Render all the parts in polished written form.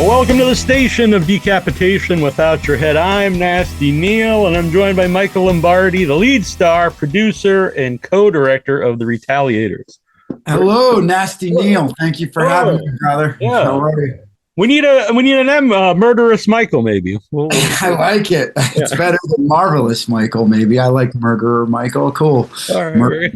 Well, welcome to the station of decapitation without your head. I'm Nasty Neal, and I'm joined by Michael Lombardi, the lead star, producer, and co-director of the Retaliators. Hello, Nasty Neal. Thank you for having me, brother. Yeah. How are you? We need an murderous Michael, maybe. I like it. It's better than marvelous Michael. Maybe I like murderer Michael. Cool. All right.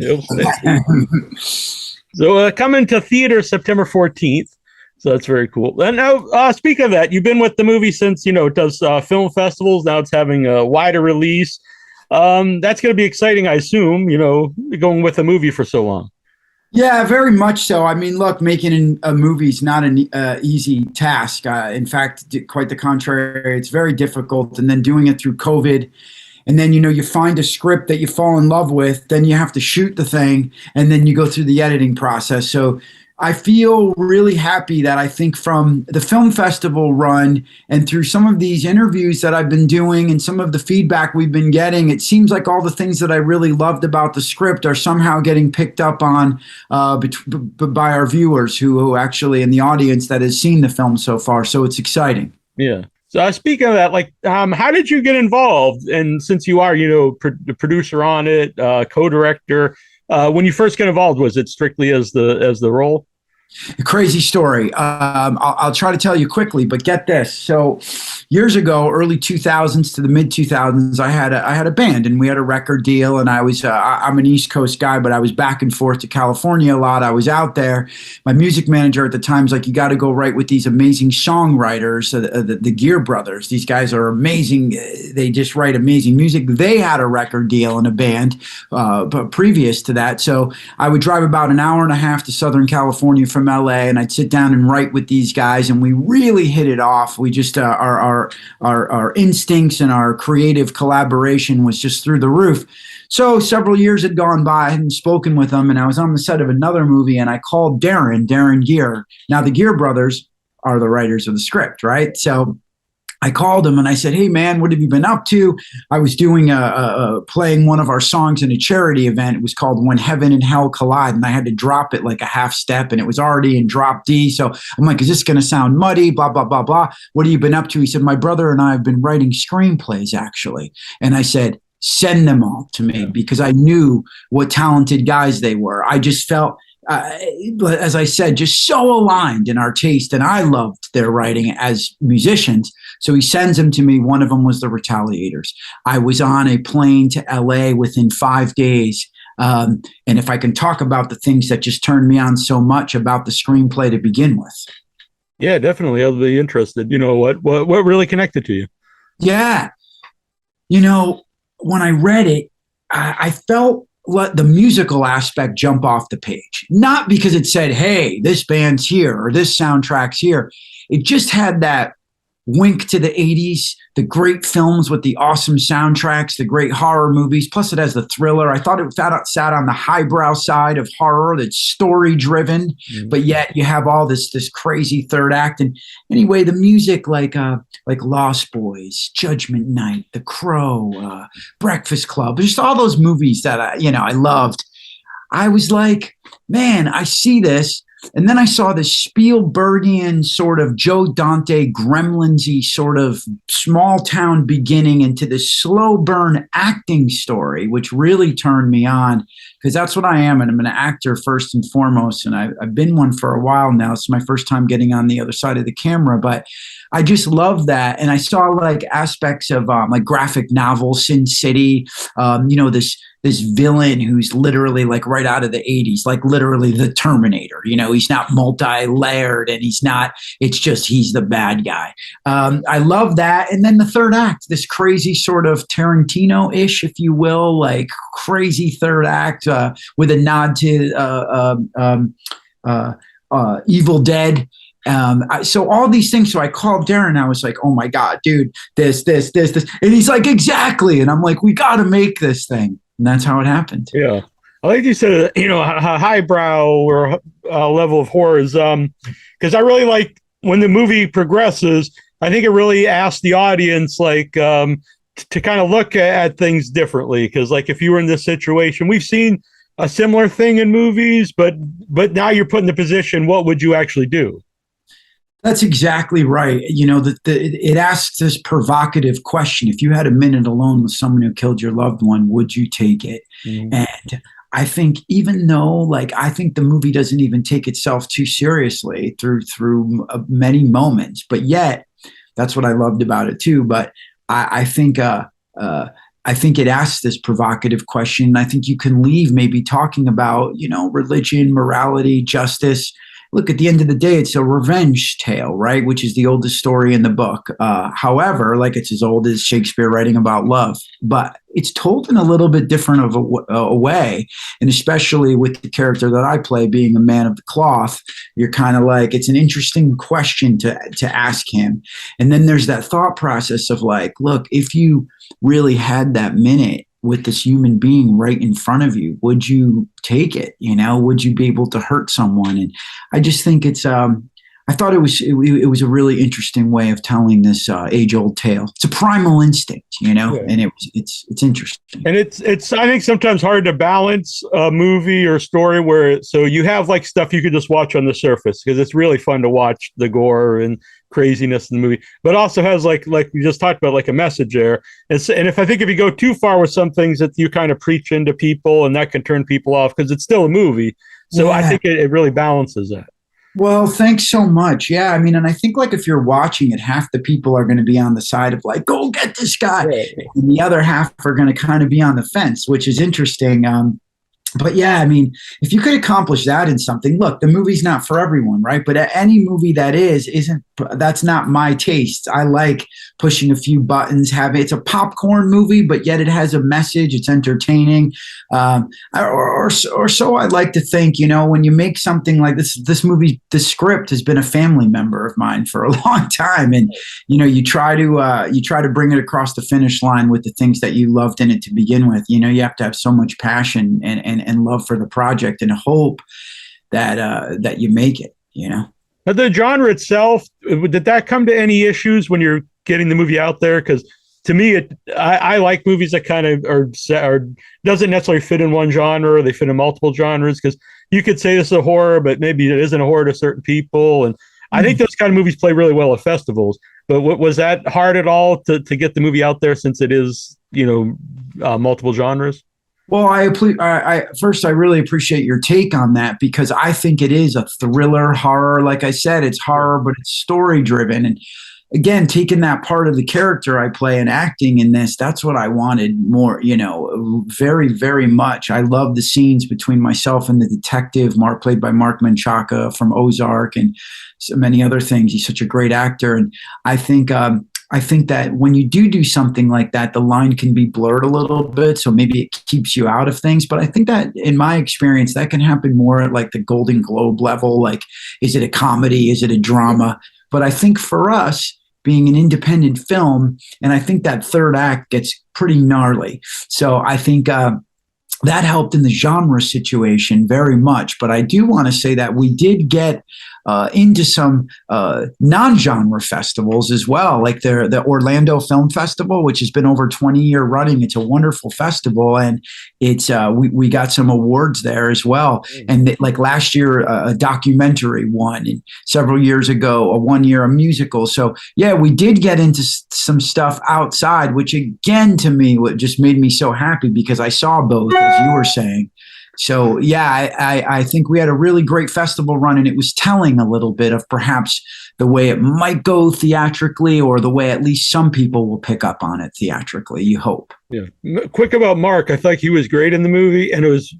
So coming to theater September 14th. So that's very cool. And now, speaking of that, you've been with the movie since, it does film festivals. Now it's having a wider release. That's going to be exciting, I assume, going with a movie for so long. Yeah, very much so. I mean, look, making a movie is not an easy task. In fact, quite the contrary, it's very difficult. And then doing it through COVID, and then, you find a script that you fall in love with, then you have to shoot the thing, and then you go through the editing process. So I feel really happy that I think from the film festival run and through some of these interviews that I've been doing and some of the feedback we've been getting, it seems like all the things that I really loved about the script are somehow getting picked up on by our viewers who actually in the audience that has seen the film so far. So it's exciting. Yeah. So speaking of that, how did you get involved? And since you are, the producer on it, co-director, when you first got involved, was it strictly as the role? A crazy story. I'll try to tell you quickly, but get this. So years ago, early 2000s to the mid 2000s, I had a band and we had a record deal, and I was I'm an East Coast guy, but I was back and forth to California a lot. I was out there. My music manager at the time was like, you got to go write with these amazing songwriters, the Gear Brothers. These guys are amazing. They just write amazing music. They had a record deal and a band but previous to that. So I would drive about an hour and a half to Southern California from LA, and I'd sit down and write with these guys, and we really hit it off. We just our instincts and our creative collaboration was just through the roof. So several years had gone by. I hadn't spoken with them, and I was on the set of another movie, and I called Darren Gear. Now the Gear Brothers are the writers of the script, right? So I called him and I said, hey, man, what have you been up to? I was doing playing one of our songs in a charity event. It was called When Heaven and Hell Collide. And I had to drop it like a half step, and it was already in drop D. So I'm like, is this going to sound muddy? Blah, blah, blah, blah. What have you been up to? He said, my brother and I have been writing screenplays, actually. And I said, send them all to me, because I knew what talented guys they were. I just felt, as I said, just so aligned in our taste, and I loved their writing as musicians. So he sends them to me. One of them was the Retaliators. I was on a plane to LA within 5 days. And if I can talk about the things that just turned me on so much about the screenplay to begin with. Yeah, definitely. I'll be interested. What really connected to you? Yeah. When I read it, I felt let the musical aspect jump off the page. Not because it said, hey, this band's here or this soundtrack's here. It just had that wink to the 80s, the great films with the awesome soundtracks, the great horror movies. Plus it has the thriller. I thought it sat on the highbrow side of horror that's story driven, but yet you have all this crazy third act. And anyway, the music like Lost Boys, Judgment Night, The Crow, Breakfast Club, just all those movies that I loved. I was like, man, I see this. And then I saw this Spielbergian sort of Joe Dante Gremlins-y sort of small town beginning into this slow burn acting story, which really turned me on, because that's what I am. And I'm an actor first and foremost. And I've been one for a while now. It's my first time getting on the other side of the camera, but I just love that. And I saw like aspects of like graphic novel, Sin City, this villain who's literally like right out of the 80s, like literally the Terminator. He's not multi-layered, and it's just he's the bad guy. I love that. And then the third act, this crazy sort of Tarantino-ish, if you will, like crazy third act with a nod to Evil Dead. So all these things. So I called Darren. I was like, oh my God, dude, this. And he's like, exactly. And I'm like, we got to make this thing. And that's how it happened. Yeah. I like you said, a highbrow or level of horror is, because I really like when the movie progresses, I think it really asks the audience, to kind of look at things differently. Because, if you were in this situation, we've seen a similar thing in movies, but now you're put in the position, what would you actually do? That's exactly right. You know, it asks this provocative question. If you had a minute alone with someone who killed your loved one, would you take it? Mhm. And I think even though, like, I think the movie doesn't even take itself too seriously through many moments, but yet that's what I loved about it too. But I think uh, I think it asks this provocative question. I think you can leave maybe talking about, you know, religion, morality, justice. Look, at the end of the day, it's a revenge tale, right? Which is the oldest story in the book. However, like, it's as old as Shakespeare writing about love, but it's told in a little bit different of a way. And especially with the character that I play being a man of the cloth, you're kind of like, it's an interesting question to ask him. And then there's that thought process of like, look, if you really had that minute with this human being right in front of you, would you take it? You know, would you be able to hurt someone? And I just think I thought it was a really interesting way of telling this age old tale. It's a primal instinct, you know, Yeah. and it's interesting. And it's I think sometimes hard to balance a movie or story where so you have like stuff you could just watch on the surface because it's really fun to watch the gore and craziness in the movie, but also has like we just talked about, like a message there. And if I think if you go too far with some things that you kind of preach into people, and that can turn people off because it's still a movie. So I Yeah. think it really balances that. Well, thanks so much. Yeah, I mean, and I think like if you're watching it, half the people are going to be on the side of like, go get this guy, Right. and the other half are going to kind of be on the fence, which is interesting. But yeah, I mean, if you could accomplish that in something, look, the movie's not for everyone, right? But any movie that isn't, that's not my taste. I like pushing a few buttons, it's a popcorn movie, but yet it has a message. It's entertaining. Or so I like to think, you know, when you make something like this movie, the script has been a family member of mine for a long time. And, you know, you try to bring it across the finish line with the things that you loved in it to begin with. You know, you have to have so much passion and love for the project and hope that you make it, you know. But the genre itself, did that come to any issues when you're getting the movie out there? Because to me, I like movies that kind of are doesn't necessarily fit in one genre, or they fit in multiple genres. Because you could say this is a horror, but maybe it isn't a horror to certain people. And I think those kind of movies play really well at festivals. But was that hard at all to get the movie out there, since it is, you know, multiple genres? Well, first, I really appreciate your take on that, because I think it is a thriller horror. Like I said, it's horror, but it's story driven. And again, taking that part of the character I play and acting in this, that's what I wanted more, you know, very, very much. I love the scenes between myself and the detective, played by Mark Menchaca from Ozark and so many other things. He's such a great actor. And I think that when you do something like that, the line can be blurred a little bit. So maybe it keeps you out of things. But I think that in my experience, that can happen more at like the Golden Globe level. Like, is it a comedy? Is it a drama? But I think for us, being an independent film, and I think that third act gets pretty gnarly. So I think that helped in the genre situation very much. But I do want to say that we did get into some non-genre festivals as well, like the Orlando Film Festival, which has been over 20-year running. It's a wonderful festival, and it's we got some awards there as well. And like last year, a documentary won, and several years ago, a musical. So yeah, we did get into some stuff outside, which again to me what just made me so happy, because I saw both, as you were saying. So yeah, I think we had a really great festival run, and it was telling a little bit of perhaps the way it might go theatrically, or the way at least some people will pick up on it theatrically. You hope. Yeah. Quick about Mark, I thought he was great in the movie, and it was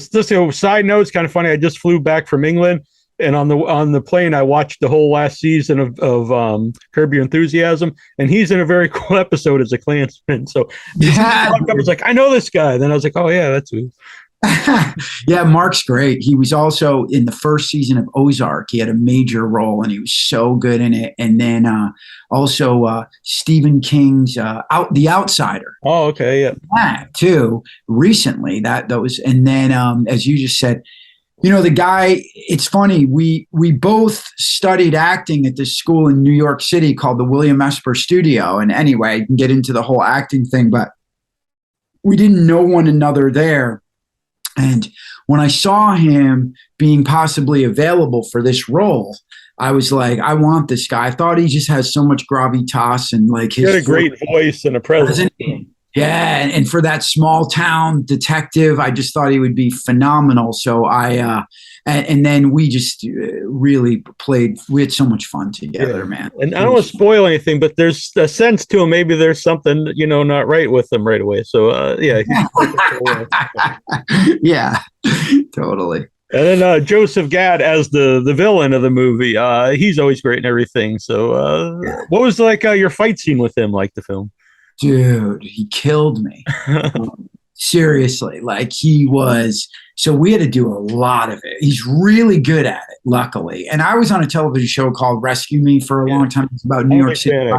just a side note. It's kind of funny. I just flew back from England, and on the plane, I watched the whole last season of Curb Your Enthusiasm, and he's in a very cool episode as a Klansman. So Yeah. I was like, I know this guy. Then I was like, oh yeah, that's who. Yeah, Mark's great. He was also in the first season of Ozark. He had a major role, and he was so good in it. And then also Stephen King's The Outsider. Oh, okay, yeah. That too. Recently, that was, and then as you just said, you know, the guy. It's funny. We both studied acting at this school in New York City called the William Esper Studio. And anyway, I can get into the whole acting thing, but we didn't know one another there. And when I saw him being possibly available for this role, I was like, I want this guy. I thought he just has so much gravitas and like he his had a great voice and a presence. Yeah, and for that small town detective, I just thought he would be phenomenal. So and then we just really played. We had so much fun together, man. And I don't want to spoil anything, but there's a sense to him. Maybe there's something not right with him right away. So yeah, yeah, totally. And then Joseph Gad as the villain of the movie. He's always great and everything. So what was like your fight scene with him like the film? Dude, he killed me. Seriously, like he was. So we had to do a lot of it. He's really good at it, luckily. And I was on a television show called Rescue Me for a long time. It's about New York City.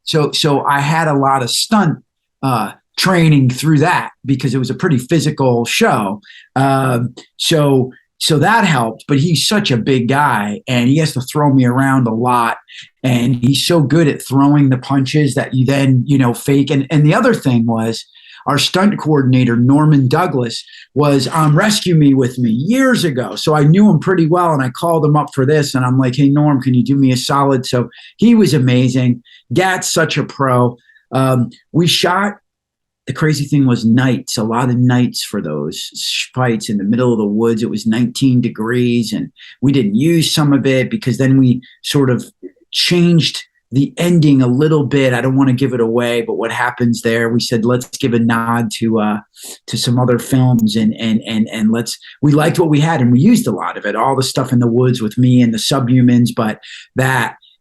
So I had a lot of stunt training through that because it was a pretty physical show. So that helped, but he's such a big guy and he has to throw me around a lot. And he's so good at throwing the punches that you then, fake. And the other thing was our stunt coordinator, Norman Douglas, was on Rescue Me with me years ago. So I knew him pretty well and I called him up for this. And I'm like, hey, Norm, can you do me a solid? So he was amazing. Gat's such a pro. We shot. The crazy thing was nights, a lot of nights for those fights in the middle of the woods. It was 19 degrees and we didn't use some of it because then we sort of changed the ending a little bit. I don't want to give it away, but what happens there, we said, let's give a nod to some other films and we liked what we had and we used a lot of it, all the stuff in the woods with me and the subhumans,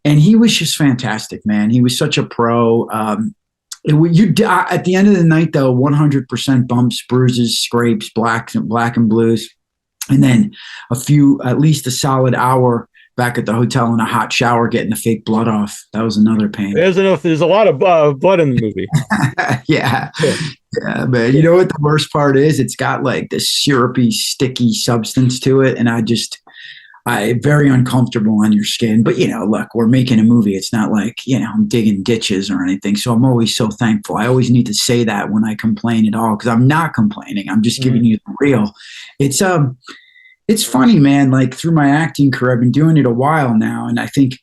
and he was just fantastic, man. He was such a pro. At the end of the night, though, 100% bumps, bruises, scrapes, black and blues, and then at least a solid hour back at the hotel in a hot shower getting the fake blood off. That was another pain. There's a lot of blood in the movie. Yeah, man. You know what the worst part is? It's got like this syrupy, sticky substance to it, and I very uncomfortable on your skin. But, look, we're making a movie. It's not like, I'm digging ditches or anything. So I'm always so thankful. I always need to say that when I complain at all, because I'm not complaining. I'm just giving you the real. It's funny, man. Like through my acting career, I've been doing it a while now. And I think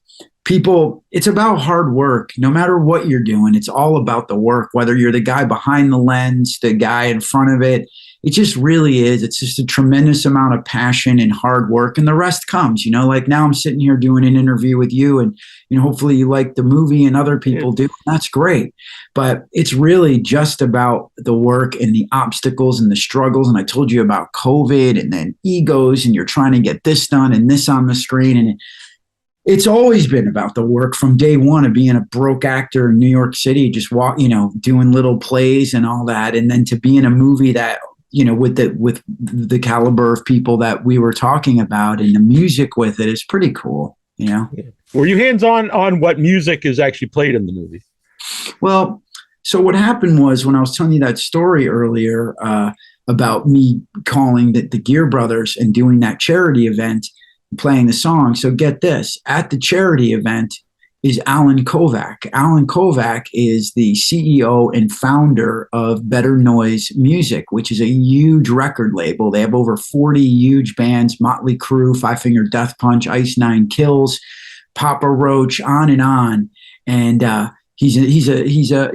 it's about hard work. No matter what you're doing, it's all about the work, whether you're the guy behind the lens, the guy in front of it. It just really is. It's just a tremendous amount of passion and hard work, and the rest comes, like now I'm sitting here doing an interview with you and, hopefully you like the movie and other people do. That's great. But it's really just about the work and the obstacles and the struggles. And I told you about COVID and then egos and you're trying to get this done and this on the screen. And it's always been about the work from day one of being a broke actor in New York City, just doing little plays and all that. And then to be in a movie that, with the caliber of people that we were talking about and the music with it is pretty cool, Were you hands-on on what music is actually played in the movie? Well, so what happened was when I was telling you that story earlier about me calling the Gear Brothers and doing that charity event, playing the song. So get this, at the charity event is Alan Kovac. Alan Kovac is the CEO and founder of Better Noise Music, which is a huge record label. They have over 40 huge bands: Motley Crue, Five Finger Death Punch, Ice Nine Kills, Papa Roach, on and on. And he's a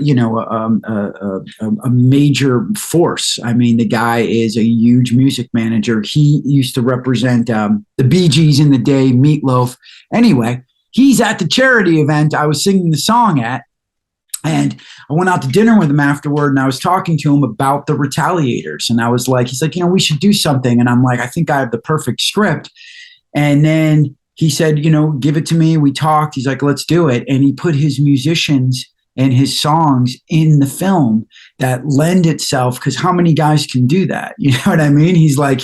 major force. I mean, the guy is a huge music manager. He used to represent the Bee Gees in the day, Meatloaf. Anyway, he's at the charity event I was singing the song at, and I went out to dinner with him afterward, and I was talking to him about the Retaliators, and I was like, he's like, we should do something, and I'm like, I think I have the perfect script. And then he said, give it to me. We talked. He's like, let's do it. And he put his musicians and his songs in the film that lend itself, because how many guys can do that? You know what I mean? He's like,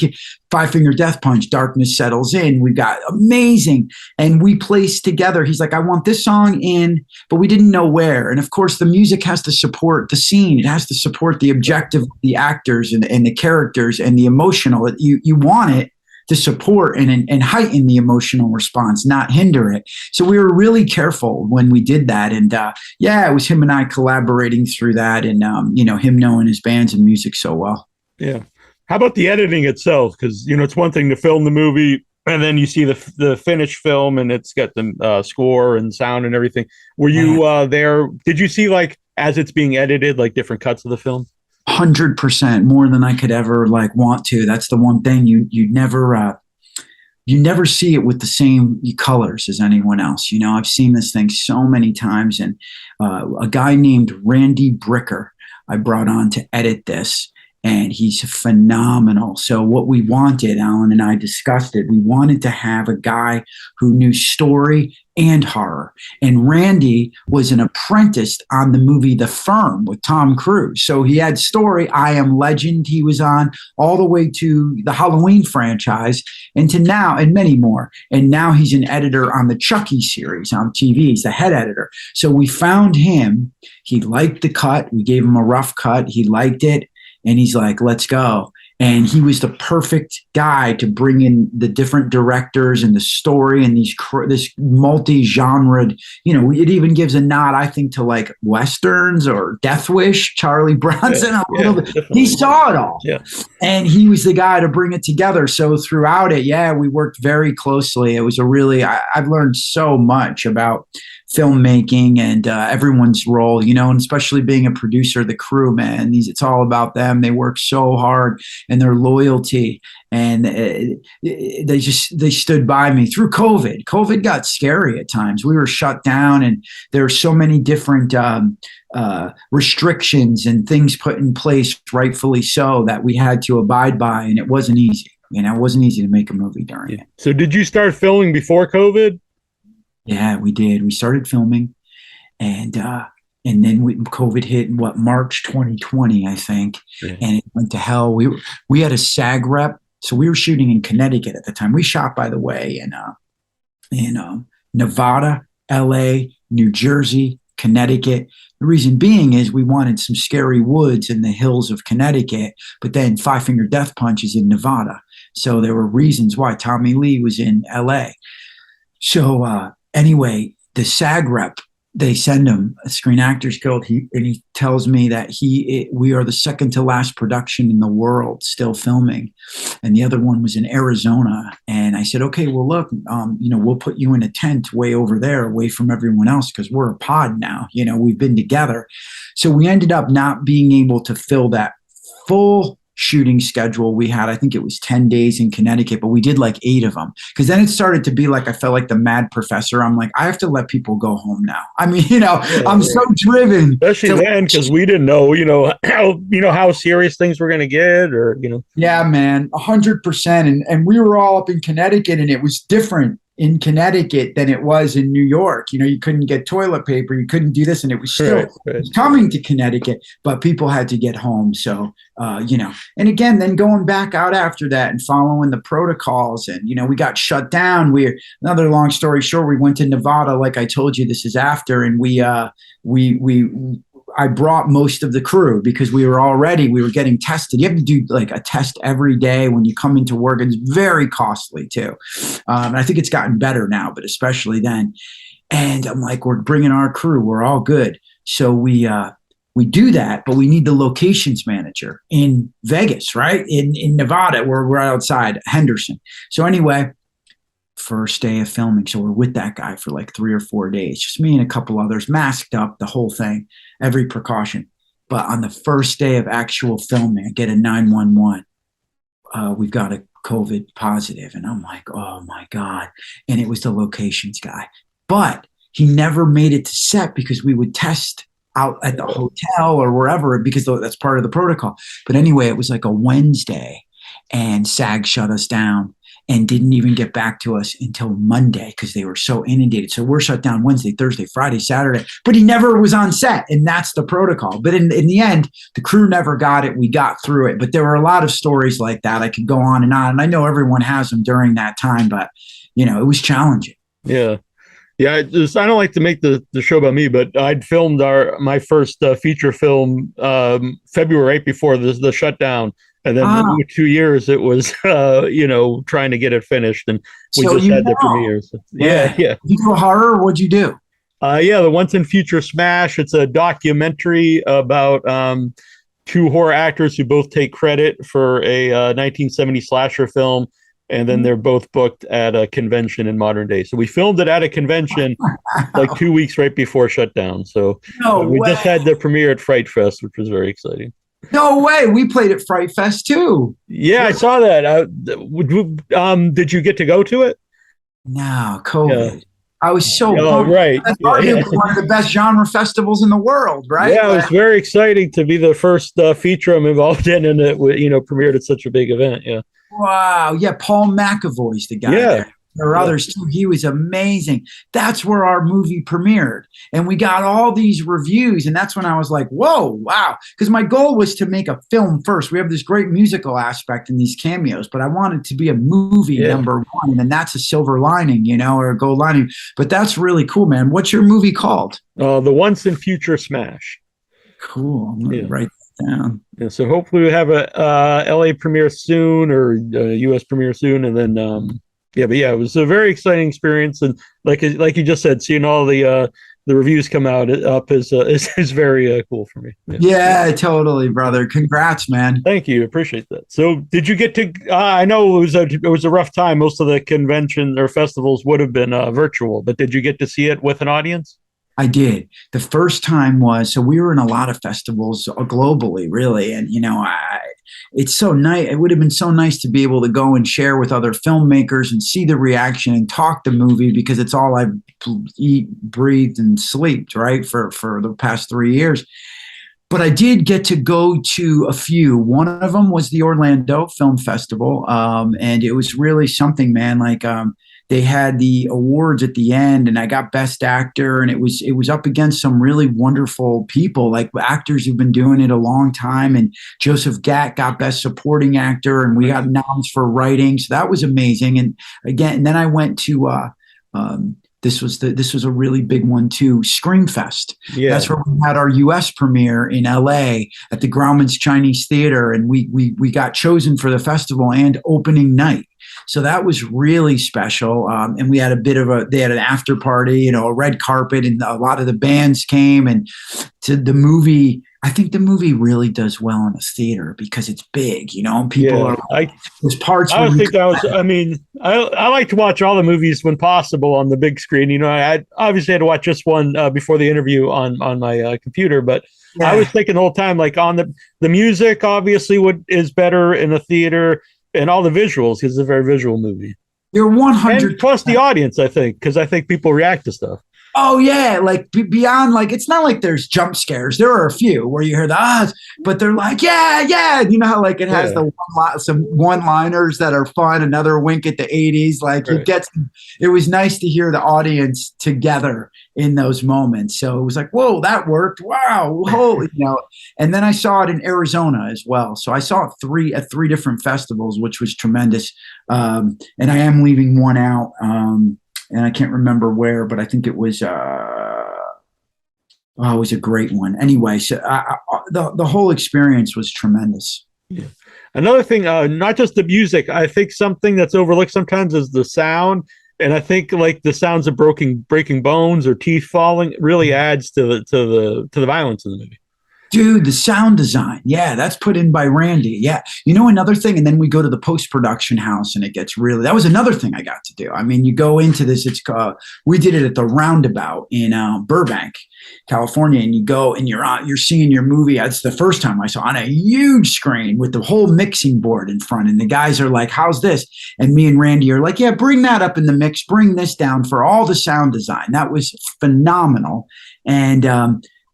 Five Finger Death Punch, Darkness Settles In. We got amazing. And we placed together. He's like, I want this song in, but we didn't know where. And of course, the music has to support the scene. It has to support the objective of the actors and the characters and the emotional. You want it to support and heighten the emotional response, not hinder it. So we were really careful when we did that. And it was him and I collaborating through that, and him knowing his bands and music so well. Yeah. How about the editing itself? Because it's one thing to film the movie, and then you see the finished film, and it's got the score and sound and everything. Were you there? Did you see like as it's being edited, like different cuts of the film? 100% more than I could ever like want to. That's the one thing you never see it with the same colors as anyone else. I've seen this thing so many times, and a guy named Randy Bricker I brought on to edit this, and he's phenomenal. So what we wanted, Alan and I discussed it, we wanted to have a guy who knew story and horror. And Randy was an apprentice on the movie The Firm with Tom Cruise. So he had story, I Am Legend he was on, all the way to the Halloween franchise, and to now, and many more. And now he's an editor on the Chucky series on TV. He's the head editor. So we found him. He liked the cut. We gave him a rough cut. He liked it. And he's like, let's go. And he was the perfect guy to bring in the different directors and the story and this multi-genre. It even gives a nod, I think, to like Westerns or Death Wish, Charlie Bronson. A little bit. He saw it all. Yeah. And he was the guy to bring it together. So throughout it, we worked very closely. It was I've learned so much about filmmaking and everyone's role, and especially being a producer, the crew, man, it's all about them. They work so hard and their loyalty, and they stood by me through COVID. COVID got scary at times. We were shut down, and there were so many different restrictions and things put in place, rightfully so, that we had to abide by, and it wasn't easy. It wasn't easy to make a movie during it. So did you start filming before COVID? Yeah, we did. We started filming, and then COVID hit in March 2020, I think, and it went to hell. We had a SAG rep, so we were shooting in Connecticut at the time. We shot, by the way, in Nevada, LA, New Jersey, Connecticut. The reason being is we wanted some scary woods in the hills of Connecticut, but then Five Finger Death Punch is in Nevada, so there were reasons why. Tommy Lee was in LA, so. Anyway, the SAG rep, they send him a Screen Actors Guild, and he tells me that we are the second to last production in the world still filming, and the other one was in Arizona. And I said, okay, well, look, we'll put you in a tent way over there, away from everyone else, because we're a pod now. We've been together, so we ended up not being able to fill that full shooting schedule we had. I think it was 10 days in Connecticut, but we did like 8 of them, because then it started to be like I felt like the mad professor. I'm like, I have to let people go home now. I mean, I'm so driven, especially then, because we didn't know how serious things were going to get, or yeah, man, 100%. And we were all up in Connecticut, and it was different in Connecticut than it was in New York. You couldn't get toilet paper, you couldn't do this, and it was still coming to Connecticut, but people had to get home. So, and again, then going back out after that and following the protocols, and, we got shut down. Another long story short, we went to Nevada, like I told you, this is after, and I brought most of the crew because we were getting tested. You have to do like a test every day when you come into work. It's very costly too. And I think it's gotten better now, but especially then. And I'm like, we're bringing our crew. We're all good. So we do that, but we need the locations manager in Vegas, right? In Nevada, where we're outside Henderson. So anyway, first day of filming. So we're with that guy for like 3 or 4 days, just me and a couple others, masked up, the whole thing, every precaution. But on the first day of actual filming, I get a 911. We've got a COVID positive. And I'm like, oh my God. And it was the locations guy. But he never made it to set because we would test out at the hotel or wherever, because that's part of the protocol. But anyway, it was like a Wednesday, and SAG shut us down and didn't even get back to us until Monday because they were so inundated. So we're shut down Wednesday, Thursday, Friday, Saturday, but he never was on set, and that's the protocol. But in the end, the crew never got it. We got through it, but there were a lot of stories like that. I could go on, and I know everyone has them during that time, but it was challenging. Yeah. Yeah, I don't like to make the show about me, but I'd filmed my first feature film February, right before the shutdown. And then 2 years, it was, trying to get it finished. And we just had the premieres. Yeah. You do horror? What'd you do? The Once and Future Smash. It's a documentary about two horror actors who both take credit for a 1970 slasher film, and then they're both booked at a convention in modern day. So we filmed it at a convention like 2 weeks right before shutdown. So No we way. just had the premiere at Fright Fest, which was very exciting. No way. We played at Fright Fest too. Yeah, I saw that. Did you get to go to it? No, COVID. Yeah. I was so Oh, pumped. right. That's Yeah, arguably yeah. one of the best genre festivals in the world, right? Yeah, it was very exciting to be the first feature I'm involved in, and it premiered at such a big event. Yeah. Wow. Yeah, Paul McAvoy's the guy Yeah. there. There are others too. He was amazing. That's where our movie premiered. And we got all these reviews. And that's when I was like, whoa, wow. Because my goal was to make a film first. We have this great musical aspect in these cameos, but I wanted to be a movie number one. And that's a silver lining, or a gold lining. But that's really cool, man. What's your movie called? The Once and Future Smash. Cool. I'm going to write that down. Yeah, so hopefully we have a LA premiere soon, or a US premiere soon. And then, it was a very exciting experience, and like you just said, seeing all the reviews come out up is very cool for me. Yeah, totally, brother. Congrats, man. Thank you, appreciate that. So, did you get to? I know it was a rough time. Most of the conventions or festivals would have been virtual, but did you get to see it with an audience? I did. The first time was, so we were in a lot of festivals globally, really. And, it's so nice. It would have been so nice to be able to go and share with other filmmakers and see the reaction and talk the movie, because it's all I've eat, breathed, and slept, right, for the past 3 years. But I did get to go to a few. One of them was the Orlando Film Festival. And it was really something, man. Like, they had the awards at the end, and I got Best Actor, and it was up against some really wonderful people, like actors who've been doing it a long time. And Joseph Gatt got Best Supporting Actor, and we got noms for writing. So that was amazing. And again, and then I went to this was a really big one too, Screamfest. Yeah. That's where we had our U.S. premiere in L.A. at the Grauman's Chinese Theater, and we got chosen for the festival and opening night. So that was really special. And we had they had an after party, a red carpet, and a lot of the bands came. And to the movie, I think the movie really does well in a theater because it's big, and people are like, there's parts. I think that was, I like to watch all the movies when possible on the big screen. I obviously had to watch just one before the interview on my computer, but I was thinking the whole time, like, on the music, obviously is better in a theater, and all the visuals, because it's a very visual movie. You're 100. And plus the audience, I think, because I think people react to stuff. Oh yeah, like beyond, like, it's not like there's jump scares. There are a few where you hear the ahs, but they're like, yeah. You know how, like, it has some one-liners that are fun, another wink at the 80s. Like, it was nice to hear the audience together in those moments. So it was like, whoa, that worked. Wow, holy, And then I saw it in Arizona as well. So I saw it at three different festivals, which was tremendous. And I am leaving one out. And I can't remember where, but I think it was it was a great one. Anyway, so the whole experience was tremendous. Yeah. Another thing, not just the music, I think something that's overlooked sometimes is the sound. And I think, like, the sounds of breaking bones or teeth falling really adds to the violence in the movie. Dude, the sound design. Yeah, that's put in by Randy. Yeah. Another thing, and then we go to the post-production house, and it gets that was another thing I got to do. I mean, you go into this, we did it at the Roundabout in Burbank, California, and you go and you're seeing your movie. It's the first time I saw on a huge screen with the whole mixing board in front, and the guys are like, how's this? And me and Randy are like, yeah, bring that up in the mix, bring this down for all the sound design. That was phenomenal. And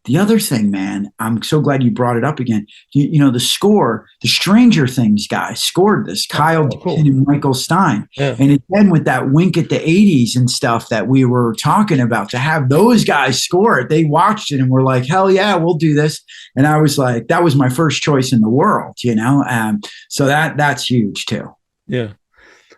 the other thing, man, I'm so glad you brought it up again. The score, the Stranger Things guys scored this, Kyle Dixon and Michael Stein. Yeah. And again, with that wink at the 80s and stuff that we were talking about, to have those guys score it, they watched it and were like, hell yeah, we'll do this. And I was like, that was my first choice in the world, so that's huge too. Yeah.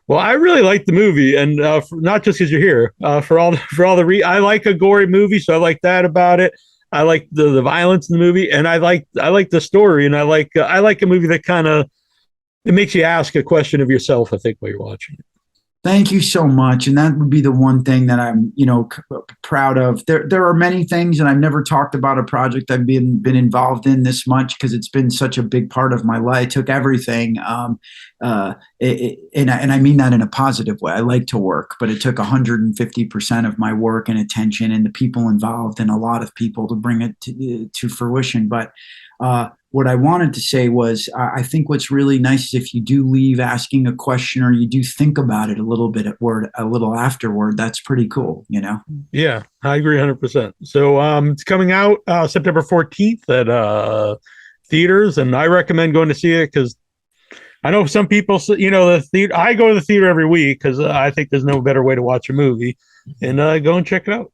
Well, I really like the movie, and not just because you're here, for all the I like a gory movie, so I like that about it. I like the violence in the movie, and I like the story, and I like a movie that kind of, it makes you ask a question of yourself, I think, while you're watching it. Thank you so much. And that would be the one thing that I'm, proud of. There are many things, and I've never talked about a project I've been involved in this much because it's been such a big part of my life. It took everything. And I mean that in a positive way. I like to work, but it took 150% of my work and attention and the people involved and a lot of people to bring it to fruition. But what I wanted to say was, I think what's really nice is if you do leave asking a question or you do think about it a little bit a little afterward, that's pretty cool, Yeah, I agree 100%. So it's coming out September 14th at theaters, and I recommend going to see it because I know some people, the theater. I go to the theater every week because I think there's no better way to watch a movie, and go and check it out.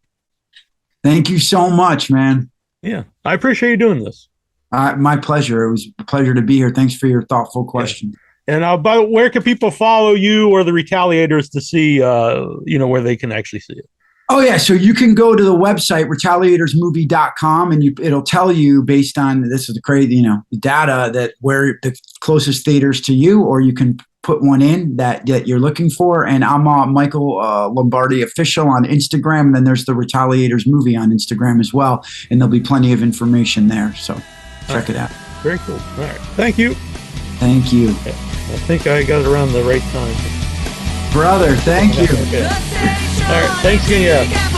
Thank you so much, man. Yeah, I appreciate you doing this. My pleasure. It was a pleasure to be here. Thanks for your thoughtful question. Yeah. And where can people follow you or the Retaliators to see, where they can actually see it? Oh, yeah. So you can go to the website, retaliatorsmovie.com, and it'll tell you based on, this is the crazy, data, that where the closest theaters to you, or you can put one in that you're looking for. And I'm Michael Lombardi Official on Instagram. And then there's the Retaliators movie on Instagram as well. And there'll be plenty of information there. So check it out. Very cool. All right. Thank you. Thank you. Okay. I think I got it around the right time. Brother, thank you. Okay. All right. Thanks again. Yeah.